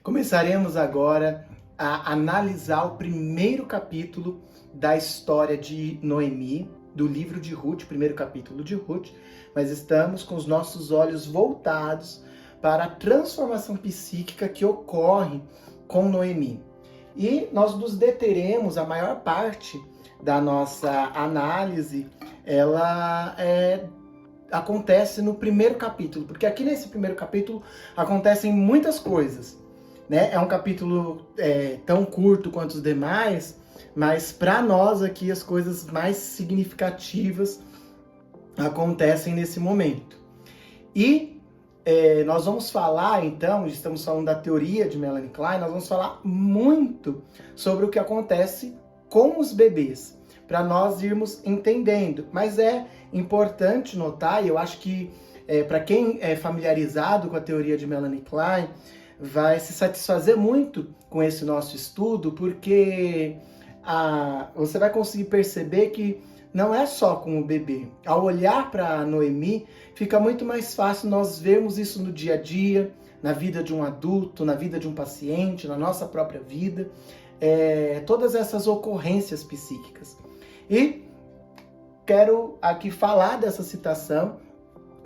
Começaremos agora a analisar o primeiro capítulo da história de Noemi, do livro de Ruth, primeiro capítulo de Ruth, mas estamos com os nossos olhos voltados para a transformação psíquica que ocorre com Noemi. E nós nos deteremos, a maior parte da nossa análise, ela acontece no primeiro capítulo, porque aqui nesse primeiro capítulo acontecem muitas coisas, né? É um capítulo tão curto quanto os demais, mas para nós aqui as coisas mais significativas acontecem nesse momento. E nós vamos falar, então, estamos falando da teoria de Melanie Klein, nós vamos falar muito sobre o que acontece com os bebês, para nós irmos entendendo. Mas é importante notar, e eu acho que para quem é familiarizado com a teoria de Melanie Klein, vai se satisfazer muito com esse nosso estudo, porque você vai conseguir perceber que não é só com o bebê. Ao olhar para Noemi, fica muito mais fácil nós vermos isso no dia a dia, na vida de um adulto, na vida de um paciente, na nossa própria vida, todas essas ocorrências psíquicas. E quero aqui falar dessa citação,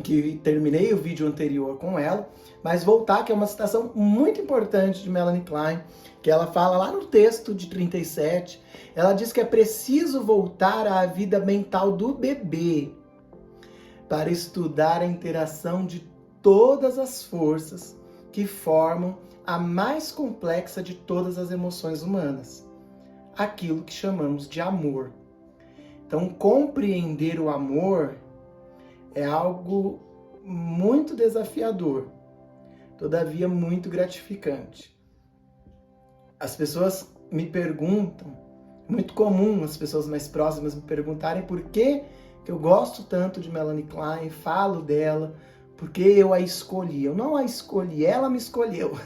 que terminei o vídeo anterior com ela, mas voltar, que é uma citação muito importante de Melanie Klein, que ela fala lá no texto de 37, ela diz que é preciso voltar à vida mental do bebê para estudar a interação de todas as forças que formam a mais complexa de todas as emoções humanas, aquilo que chamamos de amor. Então, compreender o amor é algo muito desafiador, todavia muito gratificante. As pessoas me perguntam, muito comum as pessoas mais próximas me perguntarem por que eu gosto tanto de Melanie Klein, falo dela, porque eu a escolhi. Eu não a escolhi, ela me escolheu.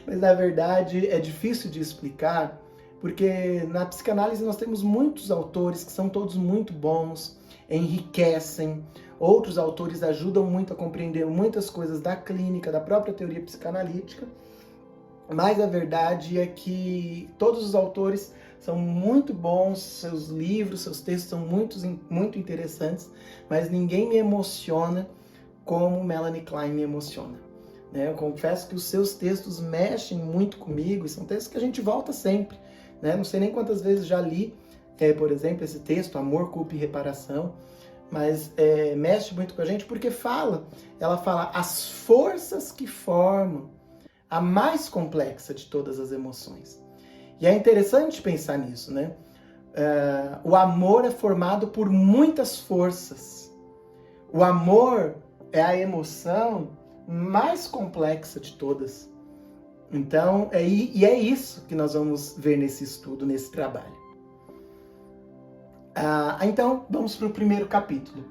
Mas na verdade é difícil de explicar, porque na psicanálise nós temos muitos autores que são todos muito bons, enriquecem. Outros autores ajudam muito a compreender muitas coisas da clínica, da própria teoria psicanalítica, mas a verdade é que todos os autores são muito bons, seus livros, seus textos são muito interessantes, mas ninguém me emociona como Melanie Klein me emociona. Eu confesso que os seus textos mexem muito comigo, e são textos que a gente volta sempre. Não sei nem quantas vezes já li, por exemplo, esse texto, Amor, Culpa e Reparação, mas mexe muito com a gente porque ela fala as forças que formam a mais complexa de todas as emoções. E é interessante pensar nisso, né? O amor é formado por muitas forças. O amor é a emoção mais complexa de todas. Então, é isso que nós vamos ver nesse estudo, nesse trabalho. Então, vamos para o primeiro capítulo.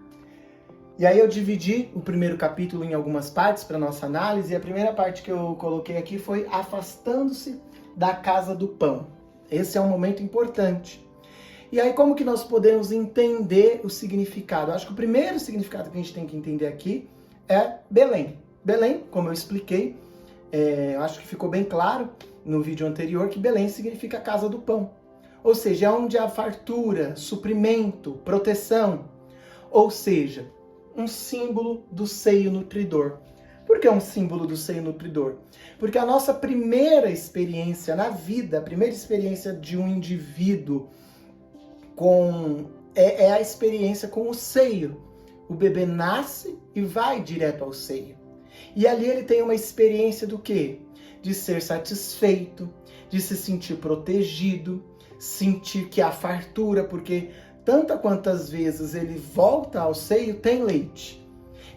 E aí eu dividi o primeiro capítulo em algumas partes para nossa análise, e a primeira parte que eu coloquei aqui foi afastando-se da casa do pão. Esse é um momento importante. E aí como que nós podemos entender o significado? Eu acho que o primeiro significado que a gente tem que entender aqui é Belém. Belém, como eu expliquei, eu acho que ficou bem claro no vídeo anterior que Belém significa casa do pão. Ou seja, é onde há fartura, suprimento, proteção. Ou seja, um símbolo do seio nutridor. Por que é um símbolo do seio nutridor? Porque a nossa primeira experiência na vida, a primeira experiência de um indivíduo é a experiência com o seio. O bebê nasce e vai direto ao seio. E ali ele tem uma experiência do quê? De ser satisfeito, de se sentir protegido, sentir que há fartura, porque tantas quantas vezes ele volta ao seio, tem leite.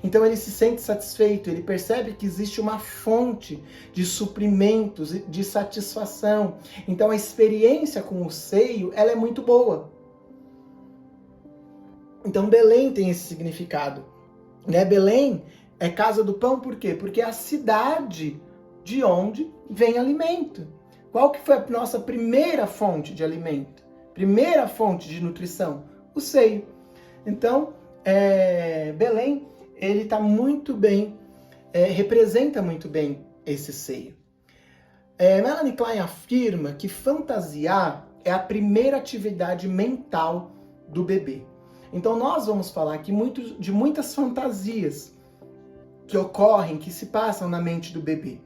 Então ele se sente satisfeito, ele percebe que existe uma fonte de suprimentos, de satisfação. Então a experiência com o seio, ela é muito boa. Então Belém tem esse significado. Belém é casa do pão, por quê? Porque é a cidade de onde vem alimento. Qual que foi a nossa primeira fonte de alimento? Primeira fonte de nutrição? O seio. Então, Belém, ele está muito bem, representa muito bem esse seio. Melanie Klein afirma que fantasiar é a primeira atividade mental do bebê. Então nós vamos falar aqui de muitas fantasias que ocorrem, que se passam na mente do bebê.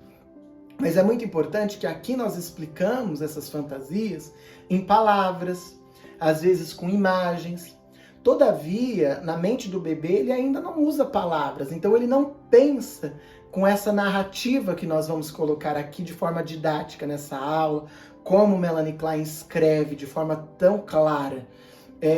Mas é muito importante que aqui nós explicamos essas fantasias em palavras, às vezes com imagens. Todavia, na mente do bebê, ele ainda não usa palavras, então ele não pensa com essa narrativa que nós vamos colocar aqui de forma didática nessa aula, como Melanie Klein escreve de forma tão clara.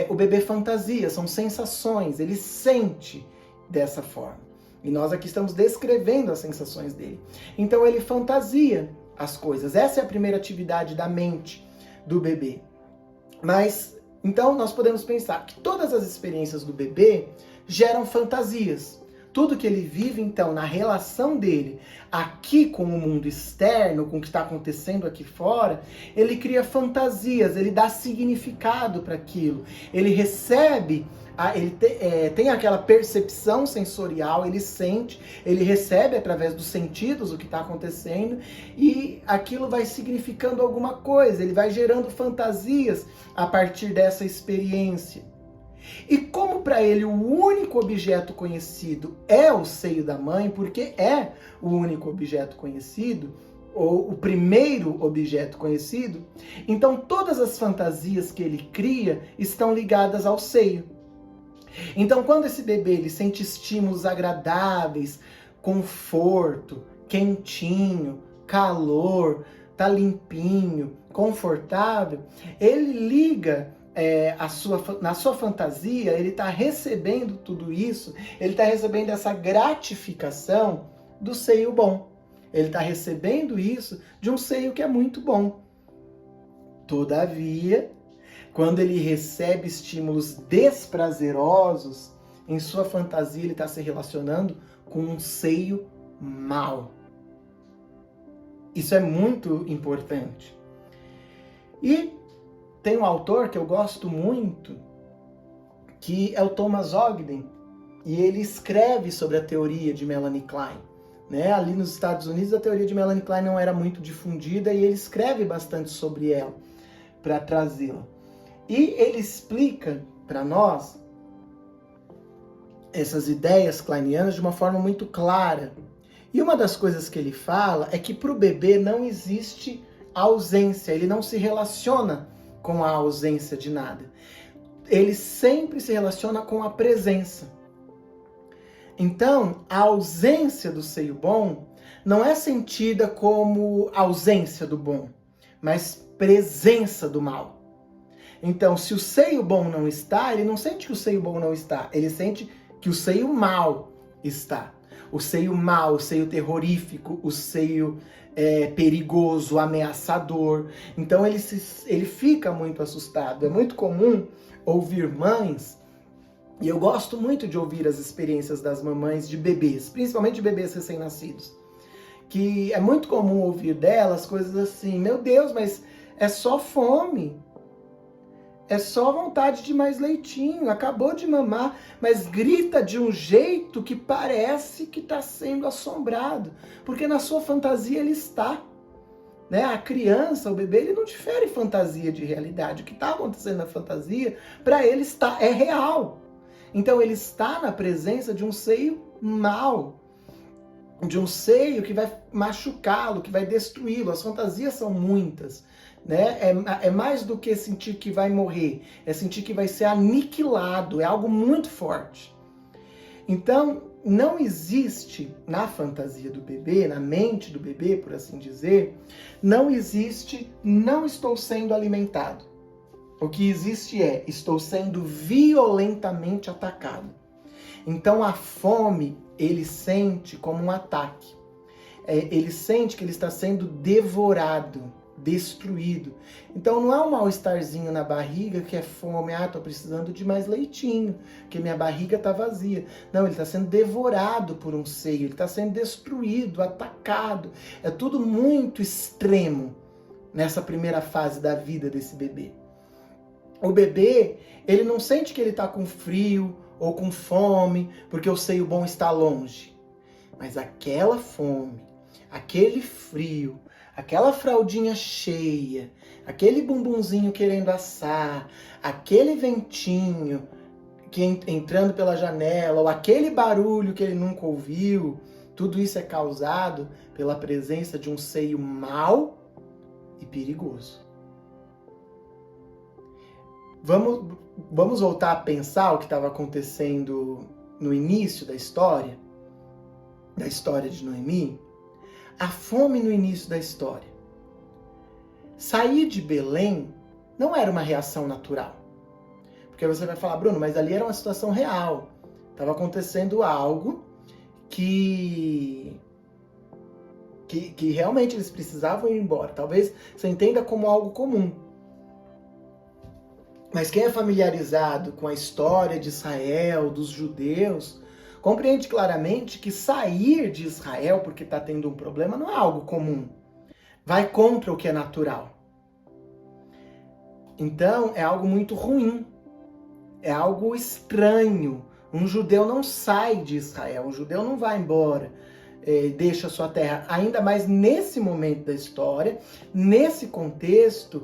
O bebê fantasia, são sensações, ele sente dessa forma. E nós aqui estamos descrevendo as sensações dele. Então ele fantasia as coisas. Essa é a primeira atividade da mente do bebê. Mas, então nós podemos pensar que todas as experiências do bebê geram fantasias. Tudo que ele vive, então, na relação dele aqui com o mundo externo, com o que está acontecendo aqui fora, ele cria fantasias, ele dá significado para aquilo. Ele recebe, tem aquela percepção sensorial, ele sente, ele recebe através dos sentidos o que está acontecendo e aquilo vai significando alguma coisa, ele vai gerando fantasias a partir dessa experiência. E como para ele o único objeto conhecido é o seio da mãe, porque é o único objeto conhecido, ou o primeiro objeto conhecido, então todas as fantasias que ele cria estão ligadas ao seio. Então quando esse bebê ele sente estímulos agradáveis, conforto, quentinho, calor, tá limpinho, confortável, ele liga na sua fantasia, ele está recebendo tudo isso, ele está recebendo essa gratificação do seio bom. Ele está recebendo isso de um seio que é muito bom. Todavia, quando ele recebe estímulos desprazerosos, em sua fantasia ele está se relacionando com um seio mau. Isso é muito importante. E tem um autor que eu gosto muito, que é o Thomas Ogden, e ele escreve sobre a teoria de Melanie Klein. Ali nos Estados Unidos, a teoria de Melanie Klein não era muito difundida, e ele escreve bastante sobre ela, para trazê-la. E ele explica para nós essas ideias kleinianas de uma forma muito clara. E uma das coisas que ele fala é que para o bebê não existe ausência, ele não se relaciona com a ausência de nada. Ele sempre se relaciona com a presença. Então, a ausência do seio bom não é sentida como ausência do bom, mas presença do mal. Então, se o seio bom não está, ele não sente que o seio bom não está, ele sente que o seio mal está. O seio mal, o seio terrorífico, o seio perigoso, ameaçador. Então ele fica muito assustado. É muito comum ouvir mães, e eu gosto muito de ouvir as experiências das mamães de bebês, principalmente de bebês recém-nascidos, que é muito comum ouvir delas coisas assim: meu Deus, mas é só fome. É só vontade de mais leitinho, acabou de mamar, mas grita de um jeito que parece que está sendo assombrado, porque na sua fantasia ele está. A criança, o bebê, ele não difere fantasia de realidade. O que está acontecendo na fantasia, para ele é real. Então ele está na presença de um seio mau, de um seio que vai machucá-lo, que vai destruí-lo. As fantasias são muitas. É mais do que sentir que vai morrer, é sentir que vai ser aniquilado, é algo muito forte. Então, não existe na fantasia do bebê, na mente do bebê, por assim dizer, não existe não estou sendo alimentado. O que existe estou sendo violentamente atacado. Então, a fome ele sente como um ataque. Ele sente que ele está sendo devorado, destruído. Então não é um mal-estarzinho na barriga que é fome, tô precisando de mais leitinho, porque minha barriga tá vazia. Não, ele está sendo devorado por um seio, ele está sendo destruído, atacado. É tudo muito extremo nessa primeira fase da vida desse bebê. O bebê, ele não sente que ele está com frio ou com fome, porque o seio bom está longe. Mas aquela fome, aquele frio, aquela fraldinha cheia, aquele bumbumzinho querendo assar, aquele ventinho que entrando pela janela, ou aquele barulho que ele nunca ouviu, tudo isso é causado pela presença de um seio mau e perigoso. Vamos voltar a pensar o que estava acontecendo no início da história de Noemi? A fome no início da história. Sair de Belém não era uma reação natural. Porque você vai falar, Bruno, mas ali era uma situação real. Estava acontecendo algo que realmente eles precisavam ir embora. Talvez você entenda como algo comum. Mas quem é familiarizado com a história de Israel, dos judeus, compreende claramente que sair de Israel porque está tendo um problema não é algo comum. Vai contra o que é natural. Então, é algo muito ruim. É algo estranho. Um judeu não sai de Israel, um judeu não vai embora, deixa a sua terra. Ainda mais nesse momento da história, nesse contexto,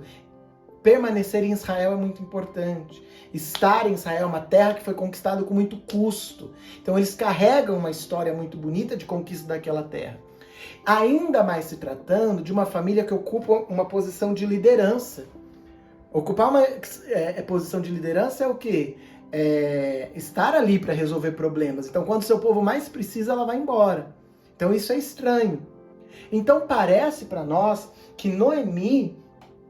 permanecer em Israel é muito importante. Estar em Israel é uma terra que foi conquistada com muito custo. Então eles carregam uma história muito bonita de conquista daquela terra. Ainda mais se tratando de uma família que ocupa uma posição de liderança. Ocupar uma posição de liderança é o quê? Estar ali para resolver problemas. Então quando o seu povo mais precisa, ela vai embora. Então isso é estranho. Então parece para nós que Noemi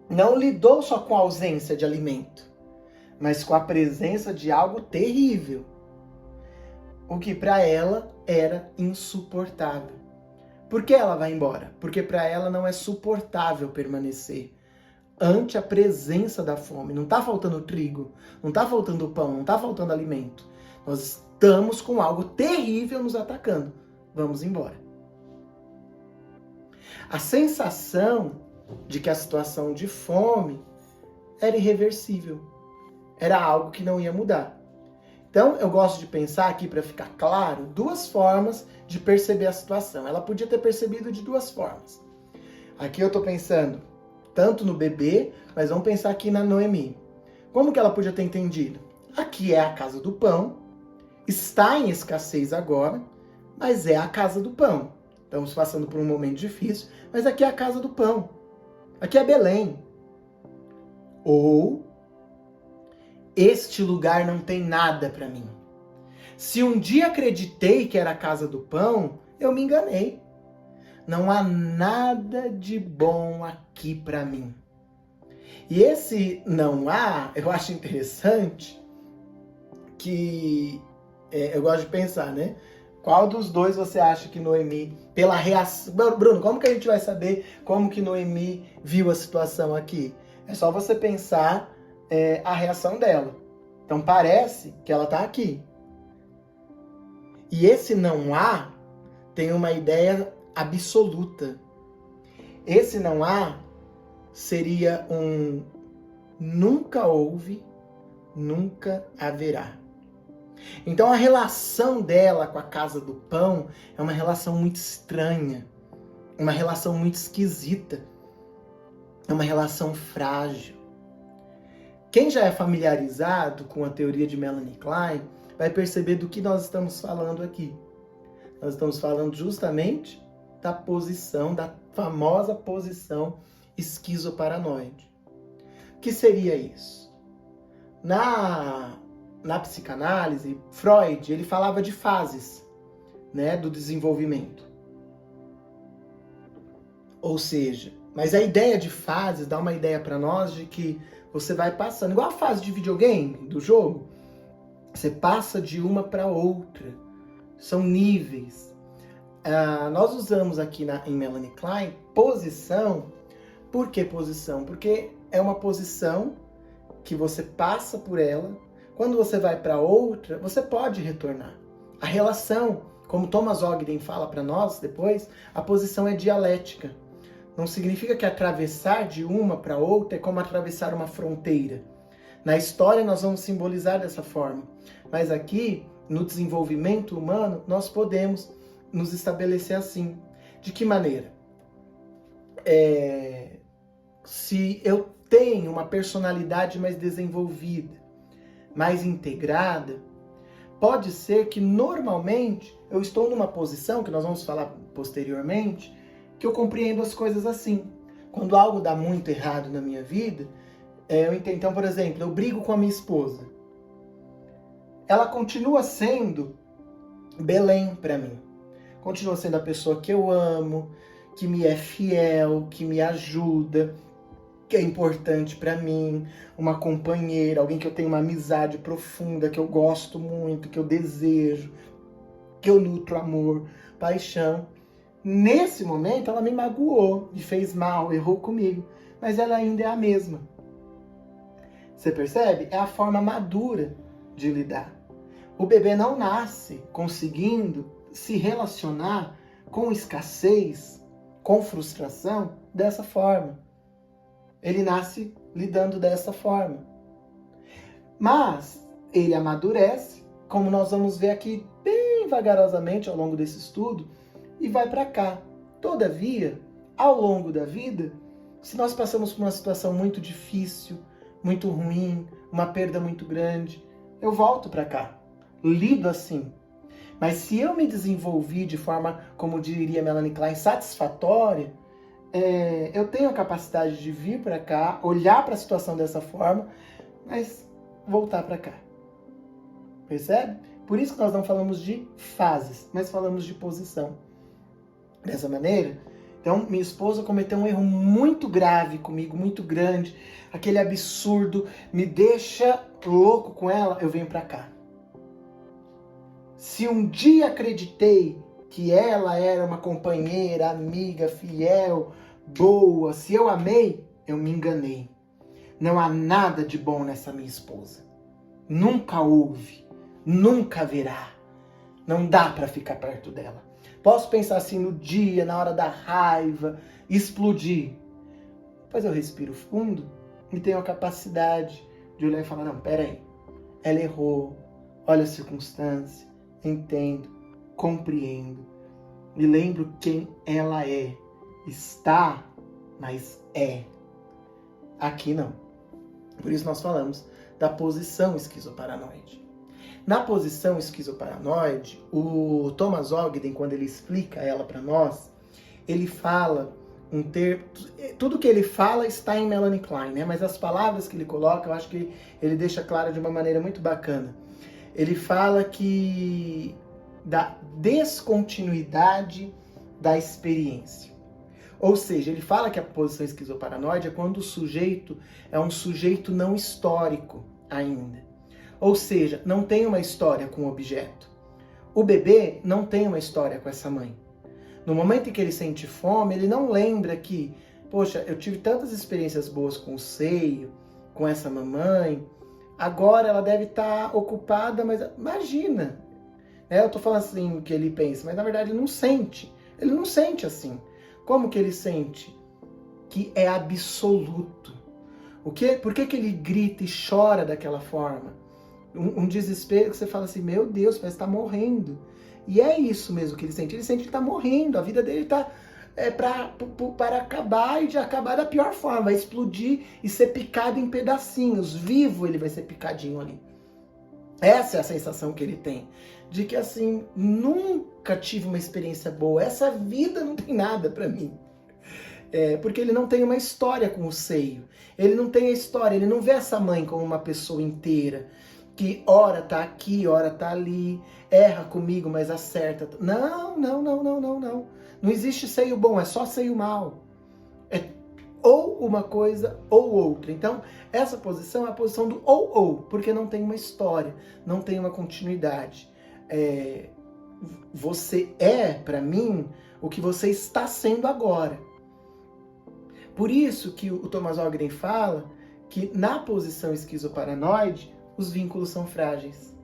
não lidou só com a ausência de alimento, mas com a presença de algo terrível, o que para ela era insuportável. Por que ela vai embora? Porque para ela não é suportável permanecer ante a presença da fome. Não está faltando trigo, não está faltando pão, não está faltando alimento. Nós estamos com algo terrível nos atacando. Vamos embora. A sensação de que a situação de fome era irreversível. Era algo que não ia mudar. Então, eu gosto de pensar aqui, para ficar claro, duas formas de perceber a situação. Ela podia ter percebido de duas formas. Aqui eu estou pensando tanto no bebê, mas vamos pensar aqui na Noemi. Como que ela podia ter entendido? Aqui é a casa do pão, está em escassez agora, mas é a casa do pão. Estamos passando por um momento difícil, mas aqui é a casa do pão. Aqui é Belém. Ou, este lugar não tem nada para mim. Se um dia acreditei que era a casa do pão, eu me enganei. Não há nada de bom aqui para mim. E esse não há, eu acho interessante que eu gosto de pensar, né? Qual dos dois você acha que Noemi, pela reação... Bruno, como que a gente vai saber como que Noemi viu a situação aqui? É só você pensar a reação dela. Então parece que ela está aqui. E esse não há tem uma ideia absoluta. Esse não há seria um nunca houve, nunca haverá. Então a relação dela com a casa do pão é uma relação muito estranha, uma relação muito esquisita, é uma relação frágil. Quem já é familiarizado com a teoria de Melanie Klein vai perceber do que nós estamos falando aqui. Nós estamos falando justamente da posição, da famosa posição esquizoparanoide. O que seria isso? Na psicanálise, Freud, ele falava de fases, né, do desenvolvimento. Ou seja, mas a ideia de fases dá uma ideia para nós de que você vai passando, igual a fase de videogame, do jogo, você passa de uma para outra. São níveis. Nós usamos aqui em Melanie Klein posição. Por que posição? Porque é uma posição que você passa por ela. Quando você vai para outra, você pode retornar. A relação, como Thomas Ogden fala para nós depois, a posição é dialética. Não significa que atravessar de uma para outra é como atravessar uma fronteira. Na história nós vamos simbolizar dessa forma. Mas aqui, no desenvolvimento humano, nós podemos nos estabelecer assim. De que maneira? Se eu tenho uma personalidade mais desenvolvida, mais integrada, pode ser que normalmente eu estou numa posição, que nós vamos falar posteriormente, que eu compreendo as coisas assim. Quando algo dá muito errado na minha vida, eu entendo. Então, por exemplo, eu brigo com a minha esposa. Ela continua sendo Belém para mim. Continua sendo a pessoa que eu amo, que me é fiel, que me ajuda, que é importante para mim, uma companheira, alguém que eu tenho uma amizade profunda, que eu gosto muito, que eu desejo, que eu nutro amor, paixão. Nesse momento, ela me magoou, me fez mal, errou comigo, mas ela ainda é a mesma. Você percebe? É a forma madura de lidar. O bebê não nasce conseguindo se relacionar com escassez, com frustração, dessa forma. Ele nasce lidando dessa forma. Mas ele amadurece, como nós vamos ver aqui bem vagarosamente ao longo desse estudo, e vai para cá. Todavia, ao longo da vida, se nós passamos por uma situação muito difícil, muito ruim, uma perda muito grande, eu volto para cá. Lido assim. Mas se eu me desenvolvi de forma, como diria Melanie Klein, satisfatória, eu tenho a capacidade de vir para cá, olhar para a situação dessa forma, mas voltar para cá. Percebe? Por isso que nós não falamos de fases, mas falamos de posição. Dessa maneira, então minha esposa cometeu um erro muito grave comigo, muito grande, aquele absurdo, me deixa louco com ela, eu venho para cá. Se um dia acreditei que ela era uma companheira, amiga, fiel, boa, se eu amei, eu me enganei. Não há nada de bom nessa minha esposa. Nunca houve, nunca haverá. Não dá para ficar perto dela. Posso pensar assim no dia, na hora da raiva, explodir. Depois eu respiro fundo e tenho a capacidade de olhar e falar, não, peraí, ela errou, olha a circunstância, entendo, compreendo, me lembro quem ela é. Está, mas é. Aqui não. Por isso nós falamos da posição esquizoparanoide. Na posição esquizoparanoide, o Thomas Ogden, quando ele explica ela para nós, ele fala um termo. Tudo que ele fala está em Melanie Klein, né? Mas as palavras que ele coloca, eu acho que ele deixa claro de uma maneira muito bacana. Ele fala que da descontinuidade da experiência. Ou seja, ele fala que a posição esquizoparanoide é quando o sujeito é um sujeito não histórico ainda. Ou seja, não tem uma história com o objeto. O bebê não tem uma história com essa mãe. No momento em que ele sente fome, ele não lembra que, poxa, eu tive tantas experiências boas com o seio, com essa mamãe, agora ela deve estar ocupada, mas imagina. Eu estou falando assim o que ele pensa, mas na verdade ele não sente. Ele não sente assim. Como que ele sente? Que é absoluto. Por que ele grita e chora daquela forma? Um desespero que você fala assim, meu Deus, parece que está morrendo. E é isso mesmo que ele sente. Ele sente que está morrendo. A vida dele está para acabar e de acabar da pior forma. Vai explodir e ser picado em pedacinhos. Vivo ele vai ser picadinho ali. Essa é a sensação que ele tem. De que assim, nunca tive uma experiência boa. Essa vida não tem nada para mim. Porque ele não tem uma história com o seio. Ele não tem a história, ele não vê essa mãe como uma pessoa inteira. Que ora tá aqui, ora tá ali, erra comigo, mas acerta. Não. Não existe seio bom, é só seio mal. É ou uma coisa ou outra. Então, essa posição é a posição do ou, porque não tem uma história, não tem uma continuidade. Você é, para mim, o que você está sendo agora. Por isso que o Thomas Ogden fala que na posição esquizoparanoide, os vínculos são frágeis.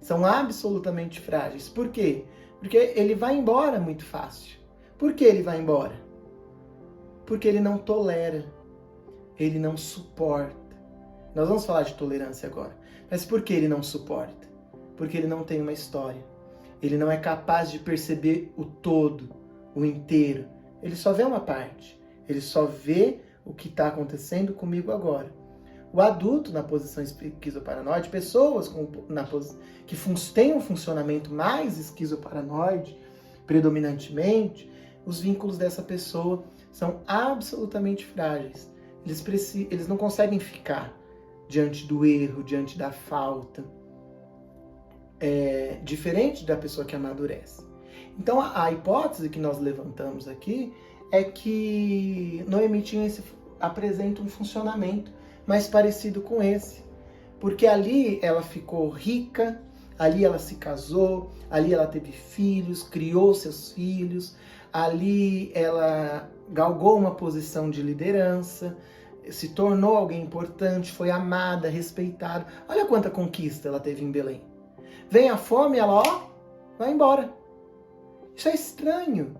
São absolutamente frágeis. Por quê? Porque ele vai embora muito fácil. Por que ele vai embora? Porque ele não tolera. Ele não suporta. Nós vamos falar de tolerância agora. Mas por que ele não suporta? Porque ele não tem uma história. Ele não é capaz de perceber o todo, o inteiro. Ele só vê uma parte. Ele só vê o que está acontecendo comigo agora. O adulto na posição esquizoparanoide, pessoas que têm um funcionamento mais esquizoparanoide, predominantemente, os vínculos dessa pessoa são absolutamente frágeis. Eles não conseguem ficar diante do erro, diante da falta. Diferente da pessoa que amadurece. Então, a hipótese que nós levantamos aqui é que Noemi apresenta um funcionamento mais parecido com esse. Porque ali ela ficou rica, ali ela se casou, ali ela teve filhos, criou seus filhos, ali ela galgou uma posição de liderança, se tornou alguém importante, foi amada, respeitada. Olha quanta conquista ela teve em Belém. Vem a fome, ela, vai embora. Isso é estranho.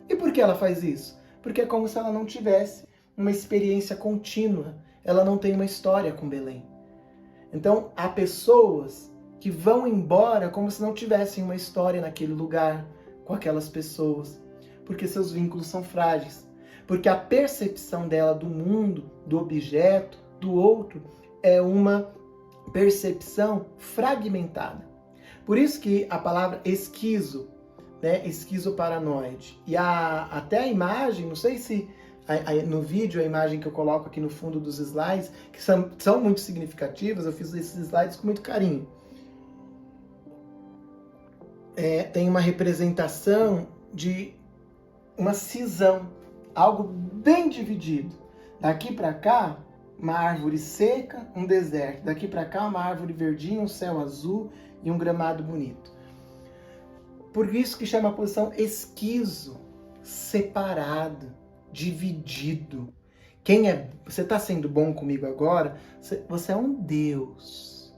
E por que ela faz isso? Porque é como se ela não tivesse uma experiência contínua. Ela não tem uma história com Belém. Então, há pessoas que vão embora como se não tivessem uma história naquele lugar, com aquelas pessoas. Porque seus vínculos são frágeis. Porque a percepção dela do mundo, do objeto, do outro, é uma percepção fragmentada. Por isso que a palavra esquizo, né, esquizoparanoide, e até a imagem, não sei se no vídeo a imagem que eu coloco aqui no fundo dos slides, que são muito significativas, eu fiz esses slides com muito carinho. Tem uma representação de uma cisão, algo bem dividido. Daqui para cá, uma árvore seca, um deserto. Daqui para cá, uma árvore verdinha, um céu azul e um gramado bonito. Por isso que chama a posição esquizo, separado, dividido. Você está sendo bom comigo agora? Você é um Deus.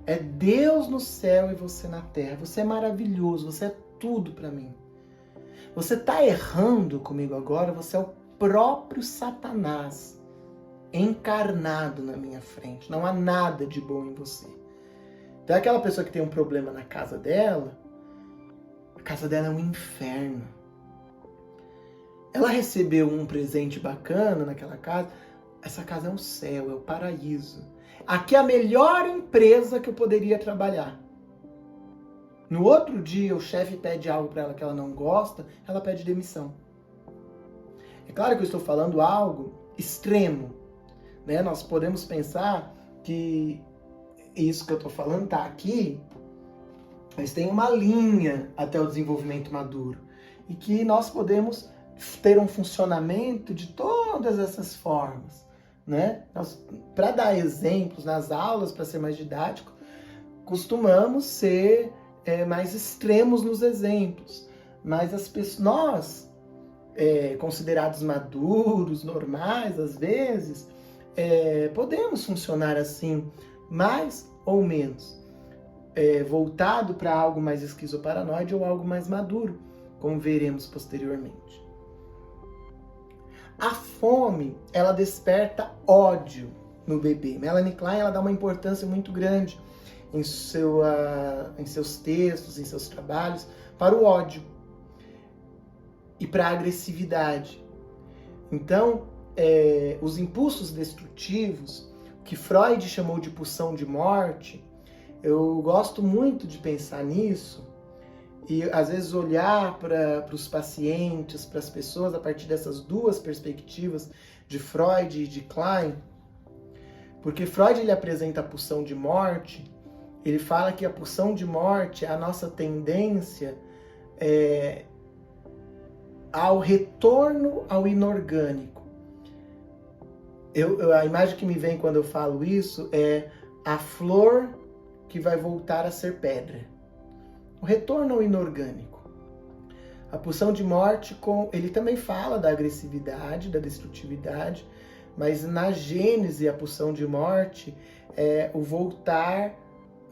É Deus no céu e você na terra. Você é maravilhoso, você é tudo para mim. Você está errando comigo agora, você é o próprio Satanás encarnado na minha frente. Não há nada de bom em você. Então aquela pessoa que tem um problema na casa dela, a casa dela é um inferno. Ela recebeu um presente bacana naquela casa, essa casa é um céu, é o paraíso. Aqui é a melhor empresa que eu poderia trabalhar. No outro dia, o chefe pede algo para ela que ela não gosta, ela pede demissão. É claro que eu estou falando algo extremo, né? Nós podemos pensar que isso que eu estou falando está aqui, mas tem uma linha até o desenvolvimento maduro. E que nós podemos ter um funcionamento de todas essas formas, né? Para dar exemplos nas aulas, para ser mais didático, costumamos ser mais extremos nos exemplos. Mas nós, considerados maduros, normais, às vezes, podemos funcionar assim, mais ou menos, voltado para algo mais esquizoparanoide ou algo mais maduro, como veremos posteriormente. A fome, ela desperta ódio no bebê. Melanie Klein, ela dá uma importância muito grande em seus textos, em seus trabalhos, para o ódio e para a agressividade. Então, os impulsos destrutivos, que Freud chamou de pulsão de morte, eu gosto muito de pensar nisso e às vezes olhar para os pacientes, para as pessoas a partir dessas duas perspectivas de Freud e de Klein, porque Freud ele apresenta a pulsão de morte, ele fala que a pulsão de morte é a nossa tendência ao retorno ao inorgânico. A imagem que me vem quando eu falo isso é a flor que vai voltar a ser pedra. O retorno ao inorgânico. A pulsão de morte, ele também fala da agressividade, da destrutividade, mas na Gênese a pulsão de morte é o voltar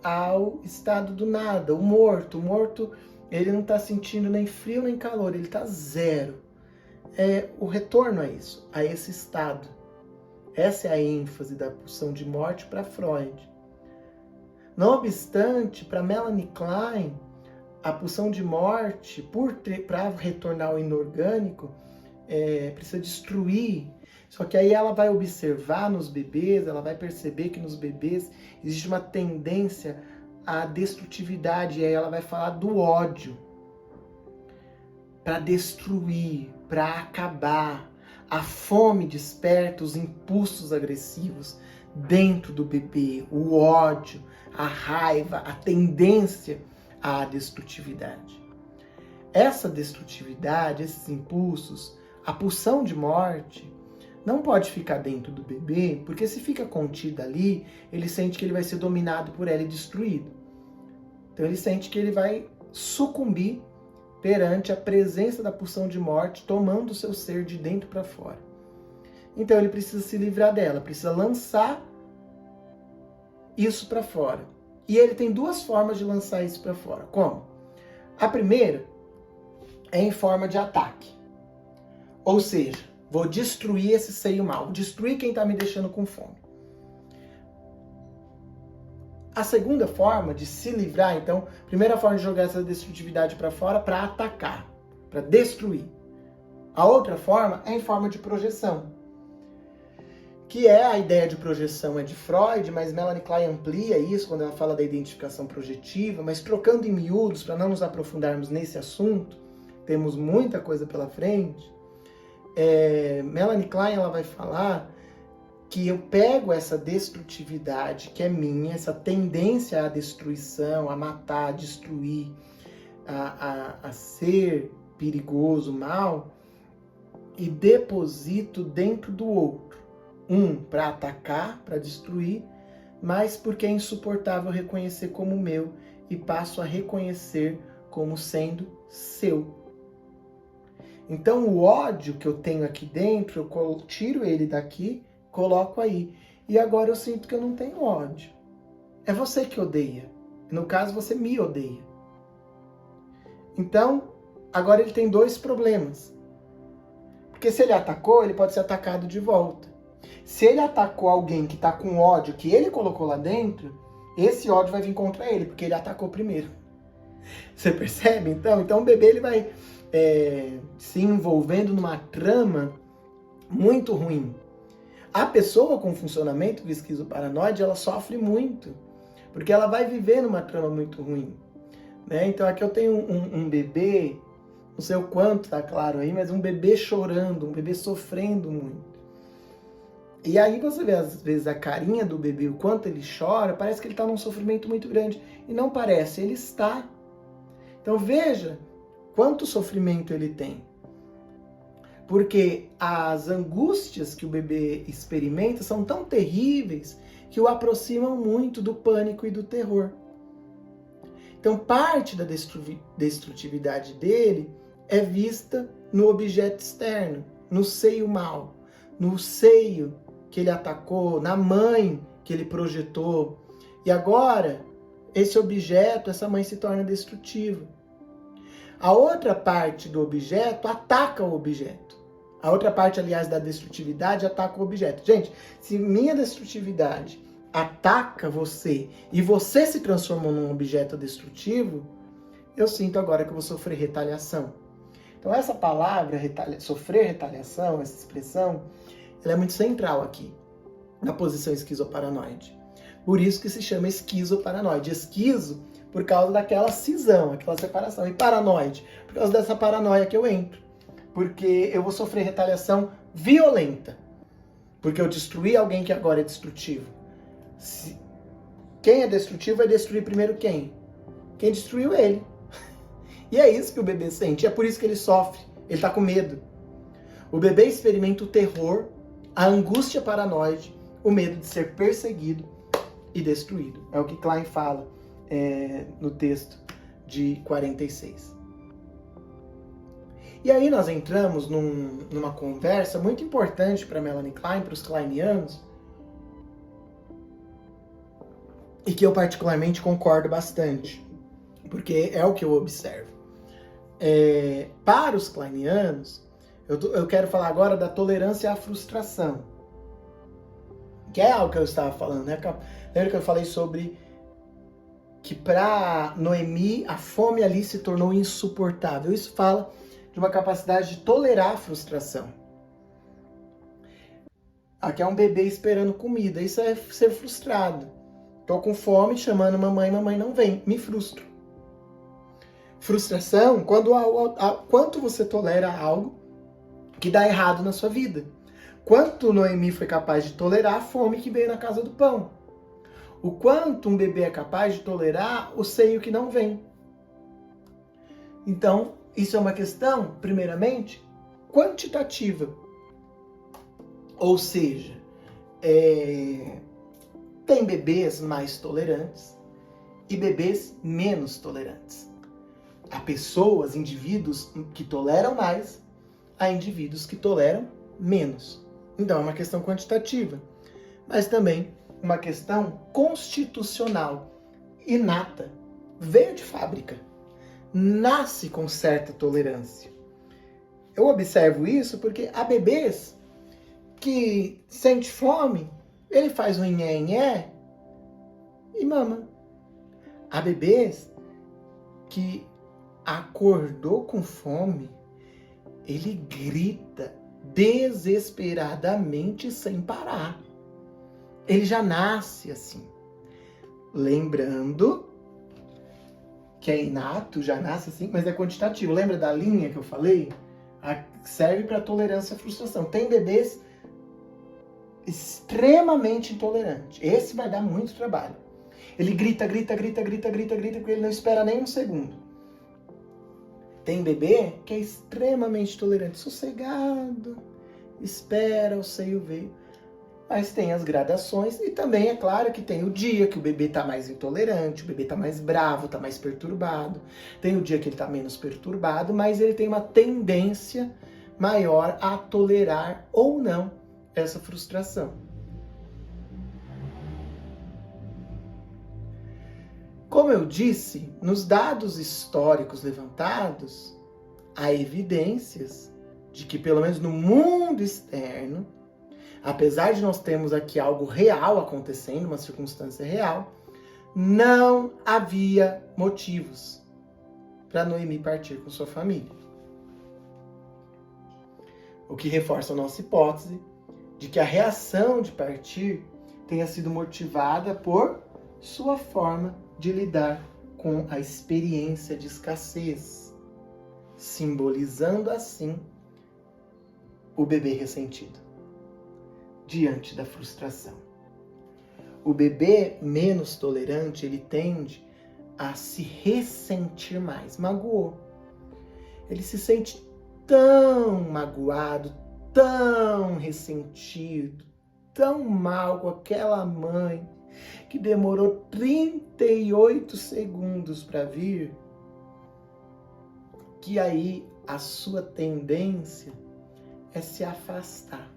ao estado do nada, o morto. O morto, ele não está sentindo nem frio nem calor, ele está zero. O retorno a isso, a esse estado. Essa é a ênfase da pulsão de morte para Freud. Não obstante, para Melanie Klein, a pulsão de morte, para retornar ao inorgânico, precisa destruir. Só que aí ela vai observar nos bebês, ela vai perceber que nos bebês existe uma tendência à destrutividade, e aí ela vai falar do ódio para destruir, para acabar. A fome desperta os impulsos agressivos dentro do bebê, o ódio, a raiva, a tendência à destrutividade. Essa destrutividade, esses impulsos, a pulsão de morte, não pode ficar dentro do bebê, porque se fica contida ali, ele sente que ele vai ser dominado por ela e destruído. Então ele sente que ele vai sucumbir perante a presença da pulsão de morte, tomando o seu ser de dentro para fora. Então ele precisa se livrar dela, precisa lançar isso para fora. E ele tem duas formas de lançar isso para fora. Como? A primeira é em forma de ataque. Ou seja, vou destruir esse seio mal, vou destruir quem está me deixando com fome. A segunda forma de se livrar, então, a primeira forma de jogar essa destrutividade para fora, para atacar, para destruir. A outra forma é em forma de projeção, que é a ideia de projeção é de Freud, mas Melanie Klein amplia isso quando ela fala da identificação projetiva, mas trocando em miúdos, para não nos aprofundarmos nesse assunto, temos muita coisa pela frente. Melanie Klein ela vai falar que eu pego essa destrutividade que é minha, essa tendência à destruição, a matar, a destruir, a ser perigoso, mal, e deposito dentro do outro. Para atacar, para destruir, mas porque é insuportável reconhecer como meu e passo a reconhecer como sendo seu. Então o ódio que eu tenho aqui dentro, eu tiro ele daqui, coloco aí. E agora eu sinto que eu não tenho ódio. É você que odeia. No caso, você me odeia. Então, agora ele tem dois problemas. Porque se ele atacou, ele pode ser atacado de volta. Se ele atacou alguém que está com ódio que ele colocou lá dentro, esse ódio vai vir contra ele, porque ele atacou primeiro. Você percebe? Então o bebê ele vai se envolvendo numa trama muito ruim. A pessoa com funcionamento do esquizoparanoide, ela sofre muito, porque ela vai viver numa trama muito ruim. Né? Então aqui eu tenho um bebê, não sei o quanto tá claro aí, mas um bebê chorando, um bebê sofrendo muito. E aí você vê às vezes a carinha do bebê, o quanto ele chora, parece que ele está num sofrimento muito grande. E não parece, ele está. Então veja quanto sofrimento ele tem. Porque as angústias que o bebê experimenta são tão terríveis que o aproximam muito do pânico e do terror. Então parte da destrutividade dele é vista no objeto externo, no seio mal, no seio que ele atacou, na mãe que ele projetou. E agora, esse objeto, essa mãe se torna destrutiva. A outra parte do objeto ataca o objeto. A outra parte, aliás, da destrutividade ataca o objeto. Gente, se minha destrutividade ataca você e você se transformou num objeto destrutivo, eu sinto agora que eu vou sofrer retaliação. Então essa palavra, sofrer retaliação, essa expressão, ela é muito central aqui, na posição esquizoparanoide. Por isso que se chama esquizoparanoide. Esquizo por causa daquela cisão, aquela separação. E paranoide, por causa dessa paranoia que eu entro. Porque eu vou sofrer retaliação violenta. Porque eu destruí alguém que agora é destrutivo. Quem é destrutivo vai destruir primeiro quem? Quem destruiu ele. E é isso que o bebê sente. É por isso que ele sofre. Ele está com medo. O bebê experimenta o terror, a angústia paranoide, o medo de ser perseguido e destruído. É o que Klein fala no texto de 46. E aí nós entramos numa conversa muito importante para Melanie Klein, para os kleinianos, e que eu particularmente concordo bastante, porque é o que eu observo. Para os kleinianos, eu quero falar agora da tolerância à frustração, que é algo que eu estava falando, né? Lembra que eu falei sobre que para Noemi a fome ali se tornou insuportável. Isso fala de uma capacidade de tolerar a frustração. Aqui é um bebê esperando comida, isso é ser frustrado. Tô com fome, chamando mamãe não vem, me frustro. Frustração, quanto você tolera algo que dá errado na sua vida. Quanto Noemi foi capaz de tolerar a fome que veio na casa do pão. O quanto um bebê é capaz de tolerar o seio que não vem. Então, isso é uma questão, primeiramente, quantitativa. Ou seja, tem bebês mais tolerantes e bebês menos tolerantes. Há pessoas, indivíduos que toleram mais, há indivíduos que toleram menos. Então é uma questão quantitativa, mas também uma questão constitucional, inata, veio de fábrica, nasce com certa tolerância. Eu observo isso porque há bebês que sente fome, ele faz um nhe-nhe e mama. Há bebês que acordou com fome, ele grita desesperadamente sem parar. Ele já nasce assim. Lembrando que é inato, já nasce assim, mas é quantitativo. Lembra da linha que eu falei? Serve para tolerância à frustração. Tem bebês extremamente intolerantes. Esse vai dar muito trabalho. Ele grita, porque ele não espera nem um segundo. Tem bebê que é extremamente tolerante, sossegado, espera o seio ver. Mas tem as gradações e também é claro que tem o dia que o bebê está mais intolerante, o bebê está mais bravo, está mais perturbado. Tem o dia que ele está menos perturbado, mas ele tem uma tendência maior a tolerar ou não essa frustração. Como eu disse, nos dados históricos levantados, há evidências de que, pelo menos no mundo externo, apesar de nós termos aqui algo real acontecendo, uma circunstância real, não havia motivos para Noemi partir com sua família. O que reforça a nossa hipótese de que a reação de partir tenha sido motivada por sua forma de lidar com a experiência de escassez, simbolizando assim o bebê ressentido diante da frustração. O bebê menos tolerante, ele tende a se ressentir mais. Magoou. Ele se sente tão magoado, tão ressentido, tão mal com aquela mãe que demorou 38 segundos para vir, que aí a sua tendência é se afastar.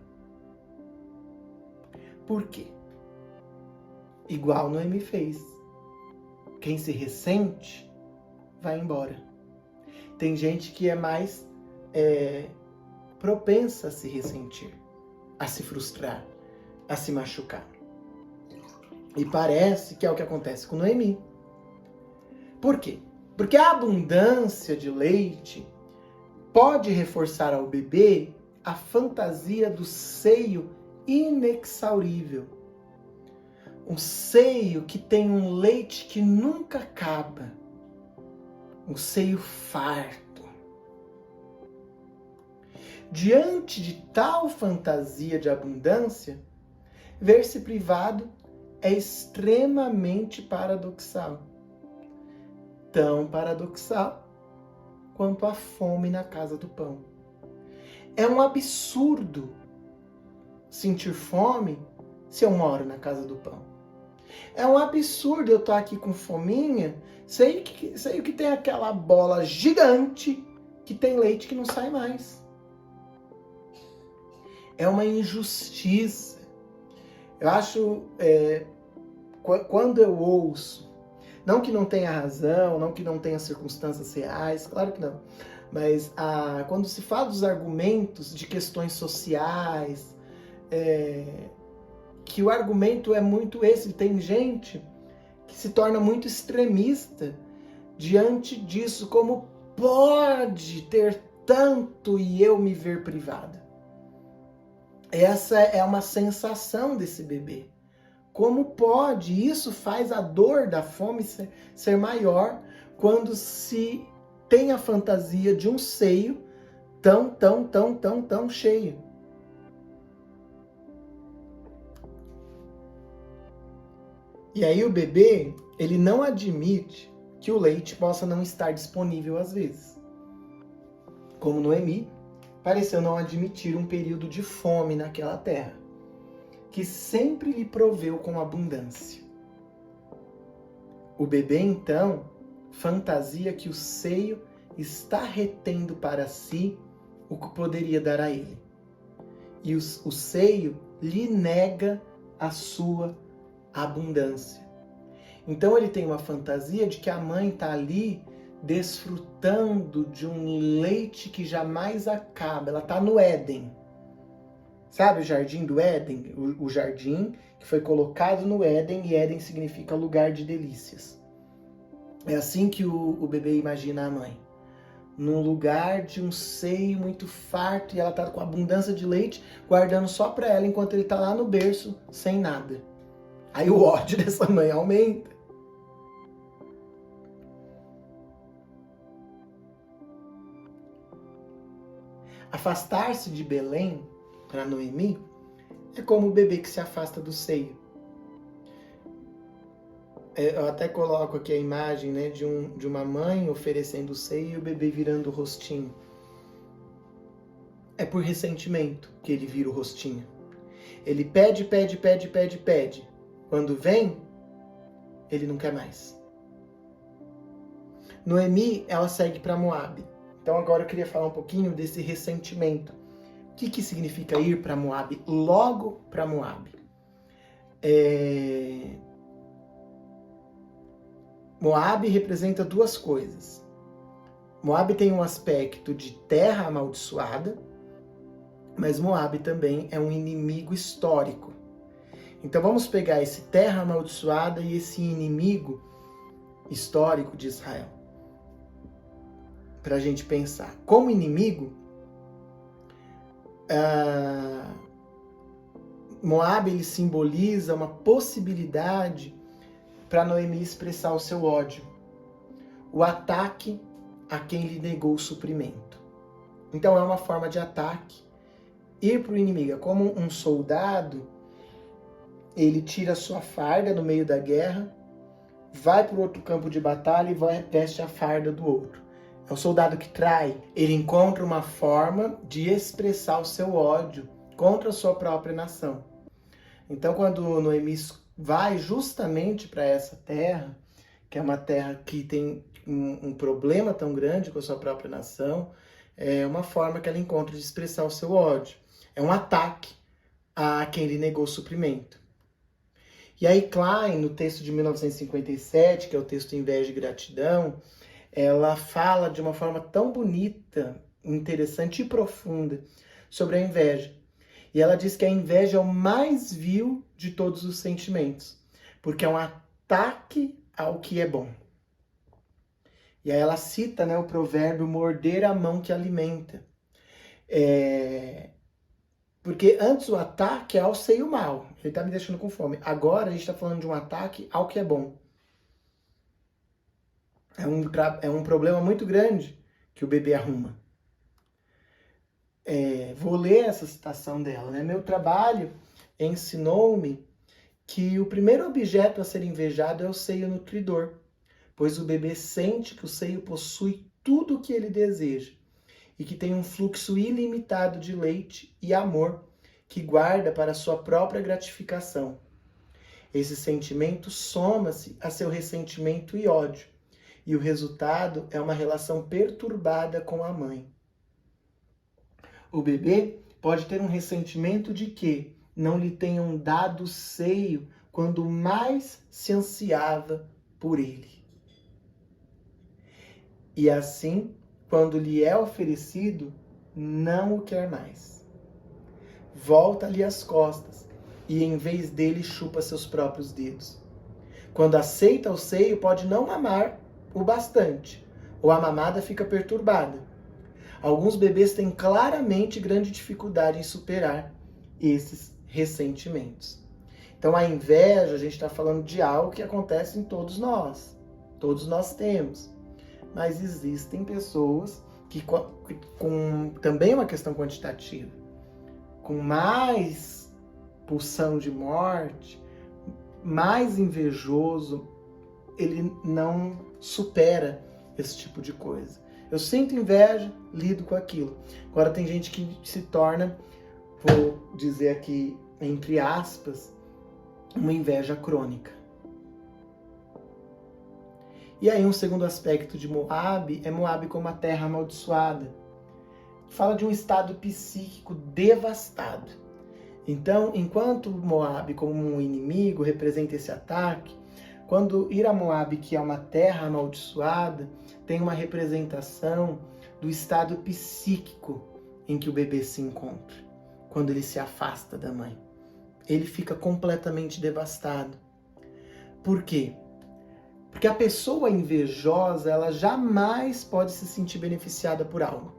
Por quê? Igual Noemi fez. Quem se ressente, vai embora. Tem gente que é mais propensa a se ressentir, a se frustrar, a se machucar. E parece que é o que acontece com Noemi. Por quê? Porque a abundância de leite pode reforçar ao bebê a fantasia do seio inexaurível. Um seio que tem um leite que nunca acaba. Um seio farto. Diante de tal fantasia de abundância, ver-se privado é extremamente paradoxal. Tão paradoxal quanto a fome na casa do pão. É um absurdo sentir fome se eu moro na casa do pão. É um absurdo eu estar aqui com fominha, sei que tem aquela bola gigante que tem leite que não sai mais. É uma injustiça. Eu acho, quando eu ouço, não que não tenha razão, não que não tenha circunstâncias reais, claro que não, mas quando se fala dos argumentos de questões sociais, que o argumento é muito esse. Tem gente que se torna muito extremista diante disso. Como pode ter tanto e eu me ver privada? Essa é uma sensação desse bebê. Como pode? Isso faz a dor da fome ser maior quando se tem a fantasia de um seio tão cheio. E aí o bebê, ele não admite que o leite possa não estar disponível às vezes. Como Noemi pareceu não admitir um período de fome naquela terra, que sempre lhe proveu com abundância. O bebê, então, fantasia que o seio está retendo para si o que poderia dar a ele. E o seio lhe nega a sua abundância. Então ele tem uma fantasia de que a mãe está ali desfrutando de um leite que jamais acaba. Ela está no Éden. Sabe o jardim do Éden? O jardim que foi colocado no Éden, e Éden significa lugar de delícias. É assim que o bebê imagina a mãe. Num lugar de um seio muito farto, e ela está com abundância de leite, guardando só para ela, enquanto ele está lá no berço, sem nada. Aí o ódio dessa mãe aumenta. Afastar-se de Belém, para Noemi, é como o bebê que se afasta do seio. Eu até coloco aqui a imagem, né, de uma mãe oferecendo o seio e o bebê virando o rostinho. É por ressentimento que ele vira o rostinho. Ele pede. Quando vem, ele não quer mais. Noemi, ela segue para Moabe. Então agora eu queria falar um pouquinho desse ressentimento. O que significa ir para Moabe? Logo para Moabe. Moabe representa duas coisas. Moabe tem um aspecto de terra amaldiçoada, mas Moabe também é um inimigo histórico. Então vamos pegar esse terra amaldiçoada e esse inimigo histórico de Israel, para a gente pensar. Como inimigo, Moabe ele simboliza uma possibilidade para Noemi expressar o seu ódio, o ataque a quem lhe negou o suprimento. Então é uma forma de ataque. Ir para o inimigo é como um soldado, ele tira sua farda no meio da guerra, vai para o outro campo de batalha e veste a farda do outro. É o soldado que trai. Ele encontra uma forma de expressar o seu ódio contra a sua própria nação. Então, quando Noemi vai justamente para essa terra, que é uma terra que tem um problema tão grande com a sua própria nação, é uma forma que ela encontra de expressar o seu ódio. É um ataque a quem lhe negou o suprimento. E aí Klein, no texto de 1957, que é o texto Inveja e Gratidão, ela fala de uma forma tão bonita, interessante e profunda sobre a inveja. E ela diz que a inveja é o mais vil de todos os sentimentos, porque é um ataque ao que é bom. E aí ela cita, né, o provérbio morder a mão que alimenta. Porque antes o ataque é ao seio mal, ele está me deixando com fome. Agora a gente está falando de um ataque ao que é bom. É um problema muito grande que o bebê arruma. Vou ler essa citação dela, né? Meu trabalho ensinou-me que o primeiro objeto a ser invejado é o seio nutridor, pois o bebê sente que o seio possui tudo o que ele deseja e que tem um fluxo ilimitado de leite e amor que guarda para sua própria gratificação. Esse sentimento soma-se a seu ressentimento e ódio, e o resultado é uma relação perturbada com a mãe. O bebê pode ter um ressentimento de que não lhe tenham dado seio quando mais se ansiava por ele. E assim, quando lhe é oferecido, não o quer mais. Volta-lhe as costas e em vez dele chupa seus próprios dedos. quando aceita o seio, pode não mamar o bastante, ou a mamada fica perturbada. Alguns bebês têm claramente grande dificuldade em superar esses ressentimentos. Então a inveja, a gente está falando de algo que acontece em todos nós temos. Mas existem pessoas que com também é uma questão quantitativa, com mais pulsão de morte, mais invejoso, ele não supera esse tipo de coisa. Eu sinto inveja, lido com aquilo. Agora tem gente que se torna, vou dizer aqui entre aspas, uma inveja crônica. E aí um segundo aspecto de Moabe é Moabe como a terra amaldiçoada. Fala de um estado psíquico devastado. Então, enquanto Moabe como um inimigo representa esse ataque, quando ir a Moabe, que é uma terra amaldiçoada, tem uma representação do estado psíquico em que o bebê se encontra, quando ele se afasta da mãe. Ele fica completamente devastado. Por quê? Porque a pessoa invejosa, ela jamais pode se sentir beneficiada por algo.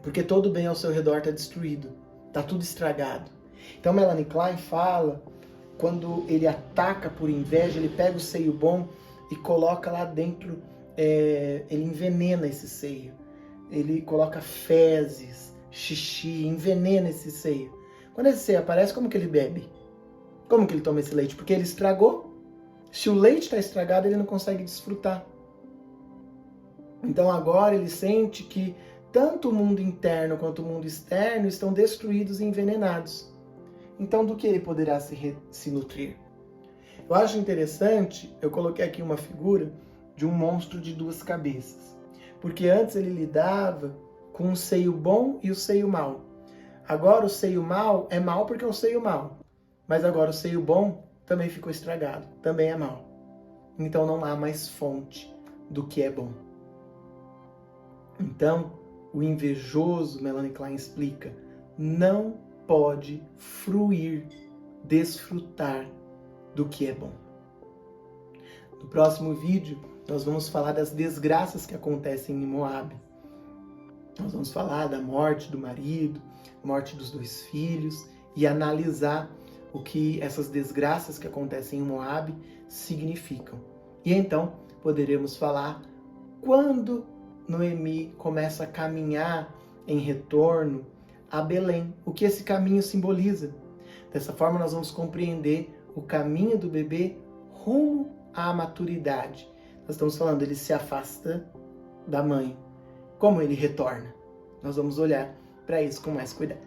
Porque todo bem ao seu redor está destruído, está tudo estragado. Então Melanie Klein fala, quando ele ataca por inveja, ele pega o seio bom e coloca lá dentro, ele envenena esse seio. Ele coloca fezes, xixi, envenena esse seio. Quando esse seio aparece, como que ele bebe? Como que ele toma esse leite? Porque ele estragou. Se o leite está estragado, ele não consegue desfrutar. Então agora ele sente que tanto o mundo interno quanto o mundo externo estão destruídos e envenenados. Então do que ele poderá se nutrir? Eu acho interessante, eu coloquei aqui uma figura de um monstro de duas cabeças. Porque antes ele lidava com o seio bom e o seio mau. Agora o seio mau é mau porque é o seio mau. Mas agora o seio bom também ficou estragado, também é mau. Então não há mais fonte do que é bom. Então, o invejoso, Melanie Klein explica, não pode fruir, desfrutar do que é bom. No próximo vídeo, nós vamos falar das desgraças que acontecem em Moabe. Nós vamos falar da morte do marido, morte dos 2 filhos e analisar o que essas desgraças que acontecem em Moabe significam. E então poderemos falar quando Noemi começa a caminhar em retorno a Belém, o que esse caminho simboliza. Dessa forma nós vamos compreender o caminho do bebê rumo à maturidade. Nós estamos falando, ele se afasta da mãe. Como ele retorna? Nós vamos olhar para isso com mais cuidado.